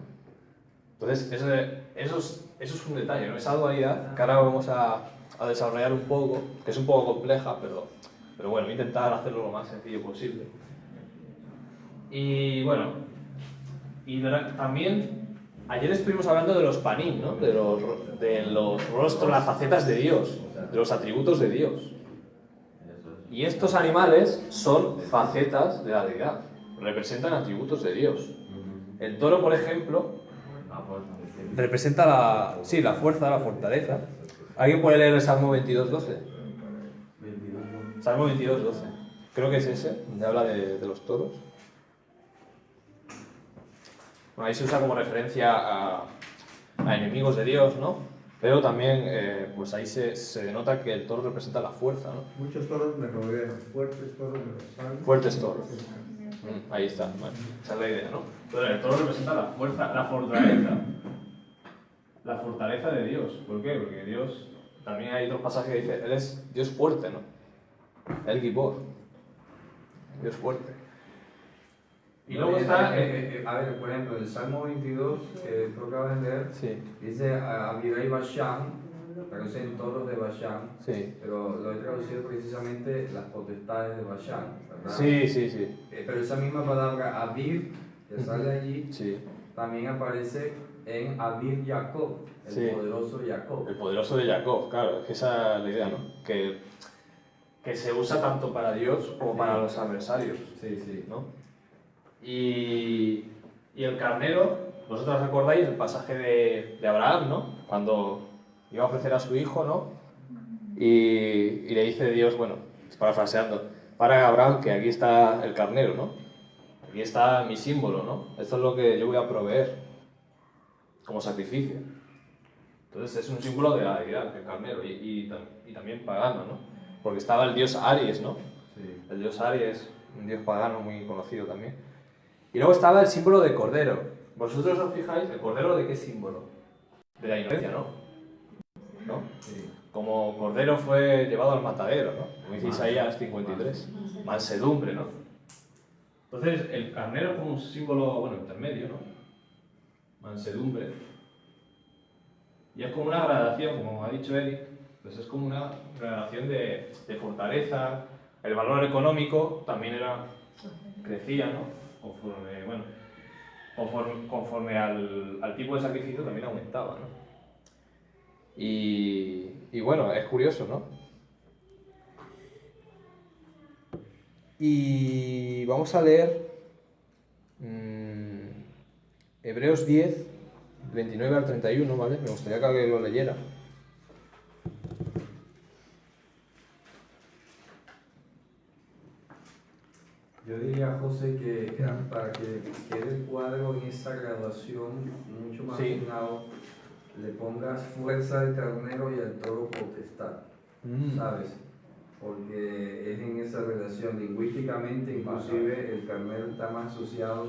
Entonces, eso es un detalle, ¿no? Esa dualidad que ahora vamos a desarrollar un poco, que es un poco compleja, pero bueno, voy a intentar hacerlo lo más sencillo posible. Y bueno, también ayer estuvimos hablando de los panim, ¿no? De los rostros, las facetas de Dios, de los atributos de Dios. Y estos animales son facetas de la deidad, representan atributos de Dios. El toro, por ejemplo, representa la fuerza, la fortaleza. ¿Alguien puede leer el Salmo 22.12? Salmo 22.12. Creo que es ese, donde habla de los toros. Bueno, ahí se usa como referencia a enemigos de Dios, ¿no? Pero también, pues ahí se denota que el toro representa la fuerza, ¿no? Muchos toros me rodean, fuertes toros me rodean. Fuertes toros. Ahí está, bueno, esa es la idea, ¿no? Entonces, el toro representa la fuerza, la fortaleza. La fortaleza de Dios. ¿Por qué? Porque Dios, también hay otros pasajes que dice, Él es Dios fuerte, ¿no? El Gibor. Dios fuerte. Y luego está... a ver, por ejemplo, el Salmo 22, que tú acabas de leer, Sí, dice Abirai Bashan, traducen toros de Bashan, sí. pero lo he traducido precisamente las potestades de Bashan, ¿verdad? Sí. Pero esa misma palabra Abir, que sale allí, Sí. también aparece en Abir Jacob, el Sí. poderoso Jacob. El poderoso de Jacob, claro, es que esa es la idea, ¿no? Que se usa tanto para Dios como para los adversarios, Sí. ¿no? Y el carnero, vosotros recordáis el pasaje de Abraham, ¿no? Cuando iba a ofrecer a su hijo, ¿no? Y le dice Dios, bueno, parafraseando, para Abraham que aquí está el carnero, ¿no? Aquí está mi símbolo, ¿no? Esto es lo que yo voy a proveer. como sacrificio. Entonces es un símbolo de la deidad, el carnero, y también pagano, ¿no? Porque estaba el dios Aries, ¿no? Sí. El dios Aries, un dios pagano muy conocido también. Y luego estaba el símbolo de cordero. ¿Vosotros os fijáis? ¿El cordero de qué símbolo? De la inocencia, ¿no? ¿No? Sí. Como cordero fue llevado al matadero, ¿no? Como dice Isaías 53. Mansedumbre, ¿no? Entonces, el carnero es como un símbolo, bueno, intermedio, ¿no? Mansedumbre. Y es como una gradación, como ha dicho Eric, pues es como una gradación de fortaleza. El valor económico también crecía, ¿no? Conforme al tipo de sacrificio también aumentaba, ¿no? Y bueno, es curioso, ¿no? Y vamos a leer Hebreos 10, 29 al 31, ¿vale? Me gustaría que alguien lo leyera. Yo diría, José, que para que quede el cuadro en esta graduación mucho más Sí. afinado, le pongas fuerza al carnero y al toro potestad, ¿sabes? Porque es en esa relación, lingüísticamente inclusive el carnero está más asociado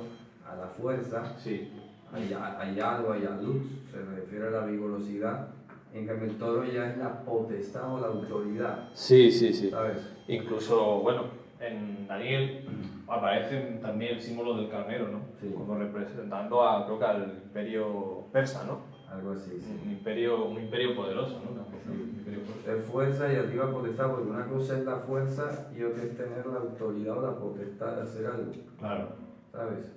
a la fuerza, Sí. hay algo, hay a luz, se refiere a la vigorosidad, en cambio el toro ya es la potestad o la autoridad, Sí, sí, sí. ¿sabes? Incluso, bueno, en Daniel aparece también el símbolo del carnero, ¿no? Sí. Como representando creo que al imperio persa, ¿no? Algo así, sí. Un imperio poderoso, ¿no? Un imperio poderoso. Es fuerza y arriba potestad, porque una cosa es la fuerza y otra es tener la autoridad o la potestad de hacer algo, Claro. ¿sabes?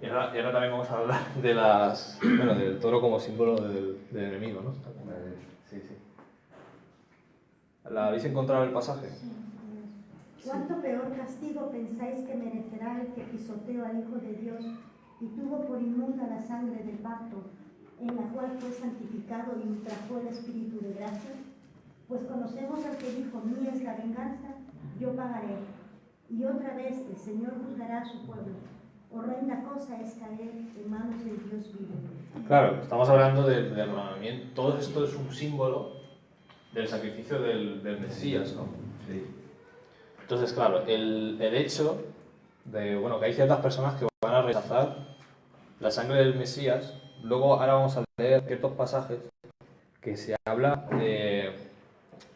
Y ahora también vamos a hablar del toro como símbolo del enemigo, ¿no? Vale. Sí, sí. ¿La habéis encontrado el pasaje? ¿Cuánto peor castigo pensáis que merecerá el que pisoteó al Hijo de Dios y tuvo por inmunda la sangre del pacto, en la cual fue santificado y ultrajó el Espíritu de gracia? Pues conocemos al que dijo: mía es la venganza, yo pagaré. Y otra vez el Señor juzgará a su pueblo. Horrenda cosa es caer en manos del Dios vivo. Claro, estamos hablando del derramamiento. Todo esto es un símbolo del sacrificio del Mesías, ¿no? Sí. Entonces, claro, el hecho de, que hay ciertas personas que van a rechazar la sangre del Mesías. Luego, ahora vamos a leer ciertos pasajes que se habla de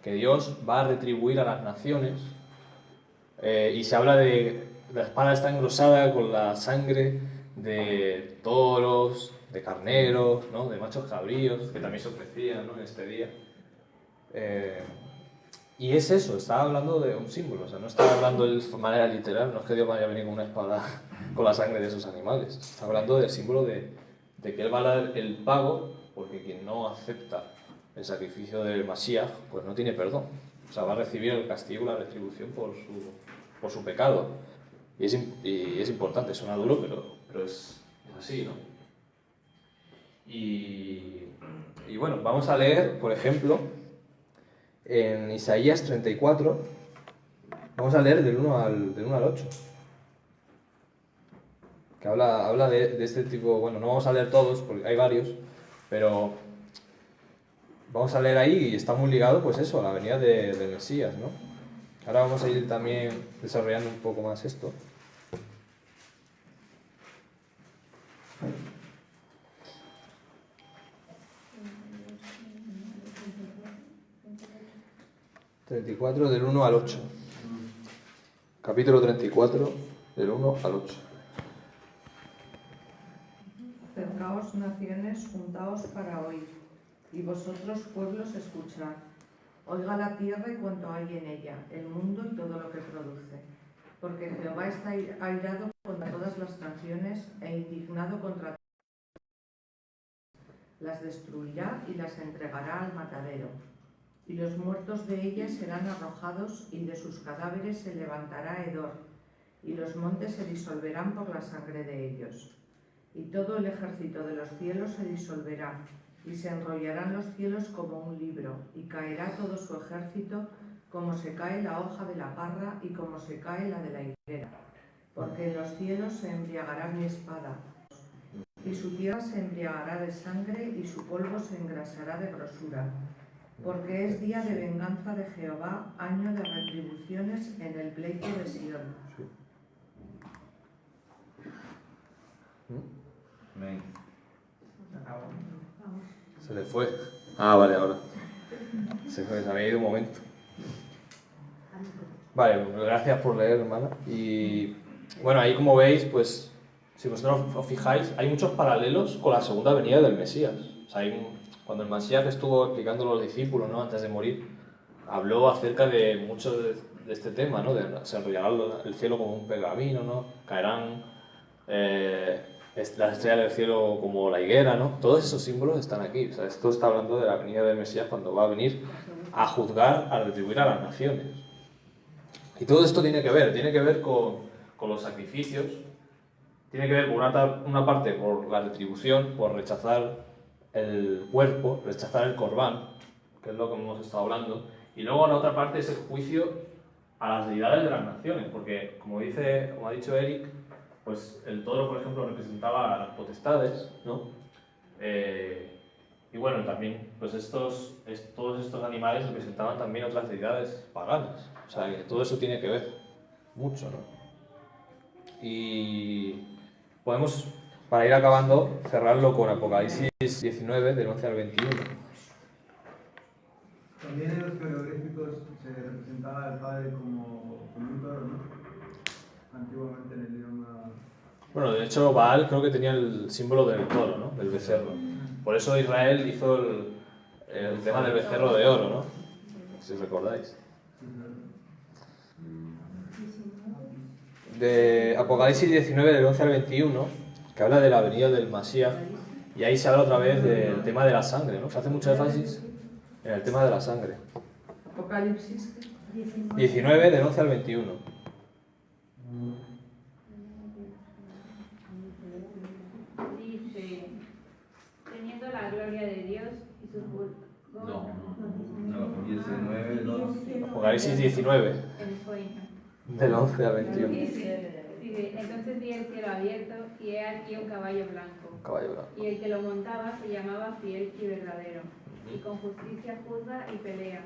que Dios va a retribuir a las naciones, y se habla de la espada está engrosada con la sangre de toros, de carneros, ¿no? De machos cabríos, que también se ofrecían, ¿no? En este día. Y es eso, está hablando de un símbolo, o sea, no está hablando de manera literal, no es que Dios vaya a venir con una espada con la sangre de esos animales, está hablando del símbolo de que Él va a dar el pago, porque quien no acepta el sacrificio del Mashiach, pues no tiene perdón, o sea, va a recibir el castigo, la retribución por su pecado. Y es importante, suena duro, pero es así, ¿no? Y bueno, vamos a leer, por ejemplo, en Isaías 34, vamos a leer del 1 al 8, que habla de este tipo. Bueno, no vamos a leer todos, porque hay varios, pero vamos a leer ahí y está muy ligado, pues eso, a la venida del Mesías, ¿no? Ahora vamos a ir también desarrollando un poco más esto. ...34 del 1 al 8. Capítulo 34, del 1 al 8. Acercaos, naciones, juntaos para oír, y vosotros, pueblos, escuchad. Oiga la tierra y cuanto hay en ella, el mundo y todo lo que produce. Porque Jehová está airado contra todas las naciones e indignado contra todas. Las destruirá y las entregará al matadero. Y los muertos de ellas serán arrojados, y de sus cadáveres se levantará hedor, y los montes se disolverán por la sangre de ellos. Y todo el ejército de los cielos se disolverá, y se enrollarán los cielos como un libro, y caerá todo su ejército como se cae la hoja de la parra y como se cae la de la higuera. Porque en los cielos se embriagará mi espada, y su tierra se embriagará de sangre y su polvo se engrasará de grosura, porque es día de venganza de Jehová, año de retribuciones en el pleito de Sion. Amén. Se le fue. Ah, vale, ahora. Se fue, se había ido un momento. Vale, gracias por leer, hermana. Y bueno, ahí como veis, pues, si vosotros os fijáis, hay muchos paralelos con la segunda venida del Mesías. O sea, cuando el Mesías estuvo explicando a los discípulos, ¿no?, antes de morir, habló acerca de mucho de este tema, ¿no? Se enrollará el cielo como un pergamino, ¿no? Caerán las estrellas del cielo como la higuera, ¿no? Todos esos símbolos están aquí. O sea, esto está hablando de la venida del Mesías cuando va a venir a juzgar, a retribuir a las naciones. Y todo esto tiene que ver con los sacrificios, tiene que ver por una parte por la retribución, por rechazar el cuerpo, rechazar el corbán, que es lo que hemos estado hablando, y luego la otra parte es el juicio a las deidades de las naciones, porque como ha dicho Eric, pues el toro, por ejemplo, representaba a las potestades, ¿no? Y bueno, también pues todos estos animales representaban también otras deidades paganas. O sea, que todo eso tiene que ver mucho, ¿no? Y podemos, para ir acabando, cerrarlo con Apocalipsis 19, del 11 al 21. También en los jeroglíficos se representaba al Padre como un toro, ¿no? Antiguamente en el idioma... Bueno, de hecho, Baal creo que tenía el símbolo del toro, ¿no? Del becerro. Por eso Israel hizo el tema del becerro de oro, ¿no? Si os recordáis. De Apocalipsis 19, del 11 al 21, que habla de la venida del Masías, y ahí se habla otra vez del tema de la sangre, ¿no? Se hace mucho énfasis en el tema de la sangre. Apocalipsis 19, del 11 al 21. Dice, teniendo la gloria de Dios y su fulgor. No, 19, 12. Apocalipsis 19, del 11 al 21. Dice, entonces vi el cielo abierto y he aquí un caballo blanco. Y el que lo montaba se llamaba Fiel y Verdadero, y con justicia juzga y pelea.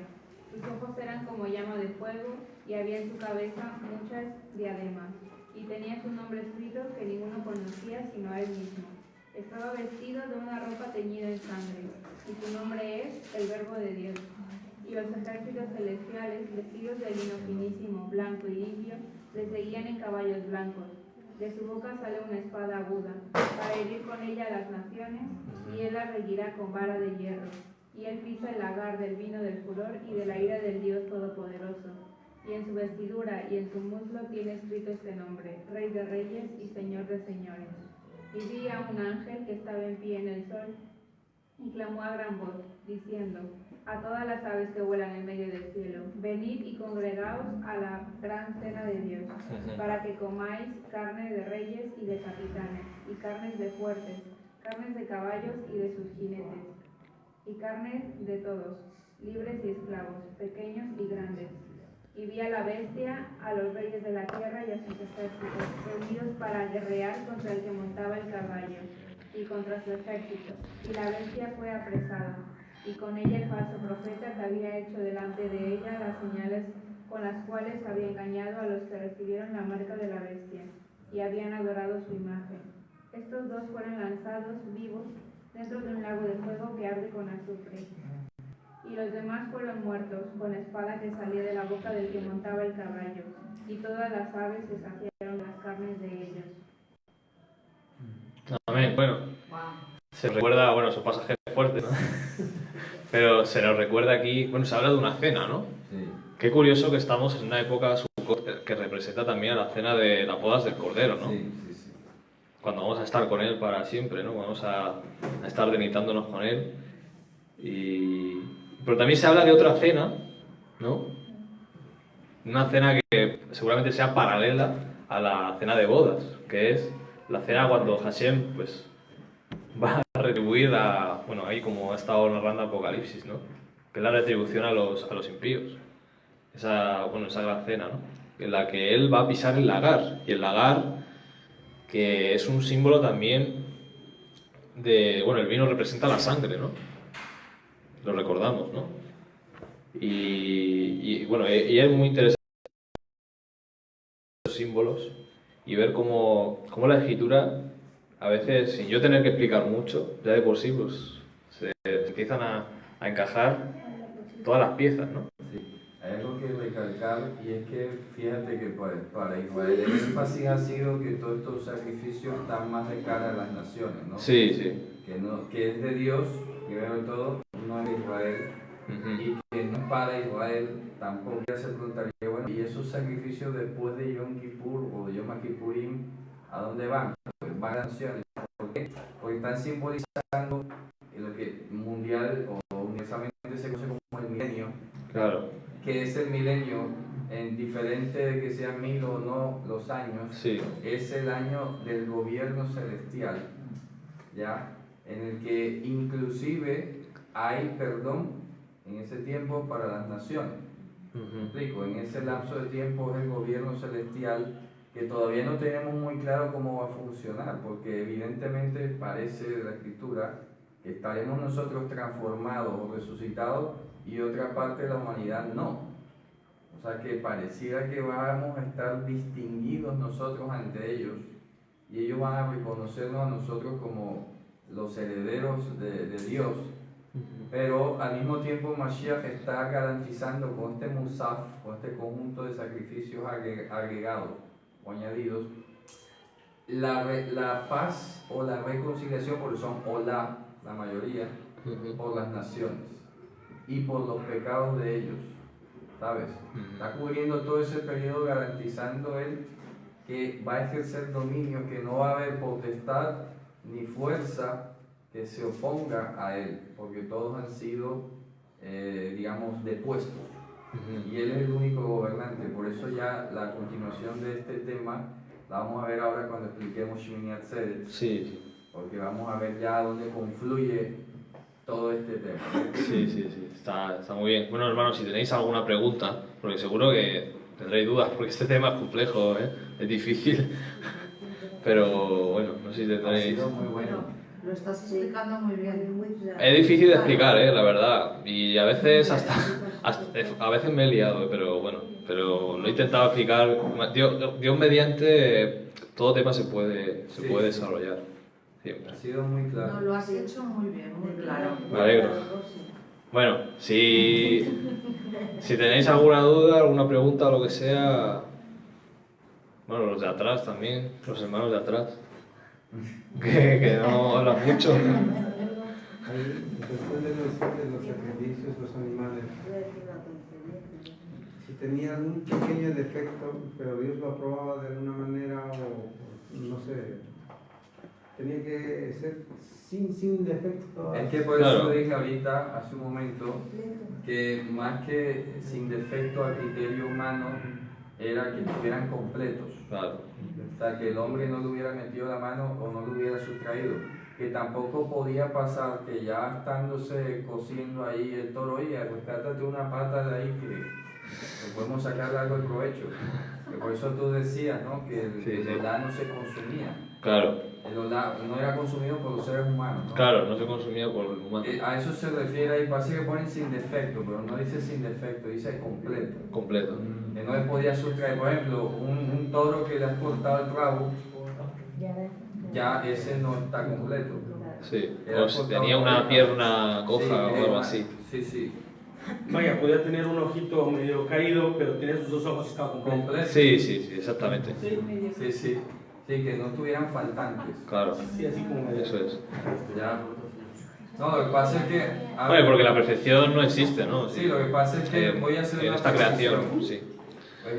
Sus ojos eran como llama de fuego, y había en su cabeza muchas diademas, y tenía su nombre escrito que ninguno conocía sino a él mismo. Estaba vestido de una ropa teñida en sangre, y su nombre es el Verbo de Dios. Y los ejércitos celestiales, vestidos de lino finísimo, blanco y limpio, le seguían en caballos blancos. De su boca sale una espada aguda, para herir con ella a las naciones, y él la regirá con vara de hierro. Y él pisa el lagar del vino del furor y de la ira del Dios Todopoderoso. Y en su vestidura y en su muslo tiene escrito este nombre: Rey de Reyes y Señor de Señores. Y vi a un ángel que estaba en pie en el sol, y clamó a gran voz, diciendo: a todas las aves que vuelan en medio del cielo, venid y congregaos a la gran cena de Dios, para que comáis carne de reyes y de capitanes, y carnes de fuertes, carnes de caballos y de sus jinetes, y carnes de todos, libres y esclavos, pequeños y grandes. Y vi a la bestia, a los reyes de la tierra y a sus ejércitos, reunidos para guerrear contra el que montaba el caballo, y contra su ejército. Y la bestia fue apresada, y con ella el falso profeta que había hecho delante de ella las señales con las cuales había engañado a los que recibieron la marca de la bestia, y habían adorado su imagen. Estos dos fueron lanzados vivos dentro de un lago de fuego que arde con azufre. Y los demás fueron muertos con la espada que salía de la boca del que montaba el caballo, y todas las aves se saciaron las carnes de ellos. Amén. Bueno, se recuerda, bueno, son pasajes fuertes, ¿no? Pero se nos recuerda aquí, bueno, se habla de una cena, ¿no? Sí. Qué curioso que estamos en una época que representa también a la cena de las bodas del Cordero, ¿no? Sí, sí, sí. Cuando vamos a estar con Él para siempre, ¿no? Vamos a estar deleitándonos con Él. Pero también se habla de otra cena, ¿no? Una cena que seguramente sea paralela a la cena de bodas, que es la cena cuando Hashem, pues, va a retribuir bueno, ahí como ha estado narrando Apocalipsis, ¿no? Que es la retribución a los impíos. Esa gran cena, ¿no? En la que él va a pisar el lagar. Y el lagar, que es un símbolo también bueno, el vino representa la sangre, ¿no? Lo recordamos, ¿no? Y bueno, y es muy interesante los símbolos y ver cómo la escritura, a veces, sin yo tener que explicar mucho, ya de por sí, pues se empiezan a encajar todas las piezas, ¿no? Sí, hay algo que recalcar y es que fíjate que para Israel el énfasis ha sido que todos estos sacrificios están más de cara a las naciones, ¿no? Sí, sí. Que es de Dios, primero de todo, no es de Israel, y que no es para Israel, tampoco se preguntaría, bueno, ¿y esos sacrificios después de Yom Kippur o de Yom Kippurim, a dónde van? Pues van a las naciones. ¿Por qué? Porque están simbolizando lo que mundial o universalmente se conoce como el milenio. Claro. Que es el milenio, en diferente de que sean 1000 o no los años, sí. Es el año del gobierno celestial, ¿ya? En el que inclusive hay perdón en ese tiempo para las naciones. ¿Me explico? En ese lapso de tiempo es el gobierno celestial que todavía no tenemos muy claro cómo va a funcionar, porque evidentemente parece de la escritura que estaremos nosotros transformados o resucitados y otra parte de la humanidad no. O sea que pareciera que vamos a estar distinguidos nosotros ante ellos y ellos van a reconocernos a nosotros como los herederos de Dios. Pero al mismo tiempo Mashiach está garantizando con este musaf, con este conjunto de sacrificios agregados o añadidos, la paz o la reconciliación, porque son la mayoría, por las naciones y por los pecados de ellos, ¿sabes? Está cubriendo todo ese periodo garantizando él que va a ejercer dominio, que no va a haber potestad ni fuerza que se oponga a él, porque todos han sido, digamos, depuestos. Y él es el único gobernante. Por eso ya la continuación de este tema la vamos a ver ahora cuando expliquemos Shmini Atzeret. Sí. Porque vamos a ver ya dónde confluye todo este tema. Sí. Está muy bien. Bueno, hermanos, si tenéis alguna pregunta, porque seguro que tendréis dudas, porque este tema es complejo, es difícil. Pero bueno, no sé si tendréis... Ha sido muy bueno. Lo estás explicando muy bien. Es difícil de explicar, la verdad. Y a veces a veces me he liado, pero bueno, pero lo he intentado explicar. Dios mediante, todo tema se puede desarrollar. Siempre. Ha sido muy claro. No, lo has hecho muy bien, muy claro. Me alegro. Bueno, si tenéis alguna duda, alguna pregunta o lo que sea, bueno, los de atrás también, los hermanos de atrás, que no hablan mucho. En cuestión de los sacrificios, los animales, si tenía algún pequeño defecto, pero Dios lo aprobaba de alguna manera o no sé, tenía que ser sin defecto. Es que por eso dije ahorita, hace un momento, que más que sin defecto a criterio humano, era que estuvieran completos. Claro. O sea, que el hombre no le hubiera metido la mano o no le hubiera sustraído. Que tampoco podía pasar que ya estándose cociendo ahí el toro, oye, rescátate una pata de ahí que podemos sacarle algo de provecho. Que por eso tú decías, ¿no? Que el olá no se consumía. Claro. El olá no era consumido por los seres humanos, ¿no? Claro, no se consumía por el humano. A eso se refiere ahí, parece que ponen sin defecto, pero no dice sin defecto, dice completo. Completo. Que no le podía sustraer, por ejemplo, un toro que le has cortado el rabo, ya ese no está completo. Sí, o si tenía una pierna coja o algo así. Sí. Vaya, podía tener un ojito medio caído, pero tenía sus dos ojos y estaba completo. Sí, exactamente. Sí, que no tuvieran faltantes. Claro. Sí, así como eso es. Ya. No, lo que pasa es que... Bueno, porque la perfección no existe, ¿no? Sí, lo que pasa es que voy a hacer en una esta creación, sí.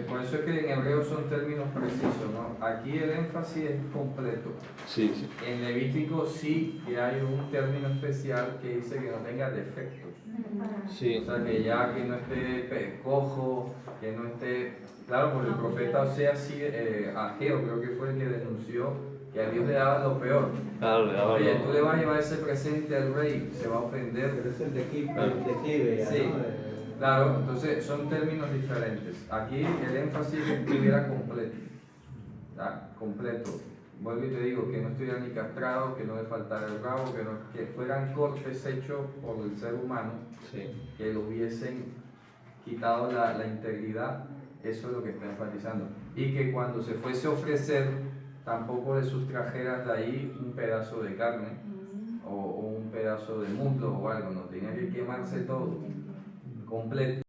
Por eso es que en hebreo son términos precisos, ¿no? Aquí el énfasis es completo. Sí. En Levítico sí que hay un término especial que dice que no tenga defectos. Sí. O sea, que ya que no esté cojo, que no esté... Claro, porque el profeta Oseas, Ageo creo que fue el que denunció que a Dios le daba lo peor. Claro, le daba Oye, tú le vas a llevar ese presente al rey, se va a ofender. Pero es el de Kibe, Sí. ¿no? Claro, entonces son términos diferentes. Aquí el énfasis es que estuviera completo. ¿Ya? Completo. vuelvo y te digo, que no estuviera ni castrado, que no le faltara el rabo, que fueran cortes hechos por el ser humano, Sí. que le hubiesen quitado la integridad, eso es lo que está enfatizando. Y que cuando se fuese a ofrecer, tampoco le sustrajeras de ahí un pedazo de carne o un pedazo de muslo o algo, no, tenía que quemarse todo, completo.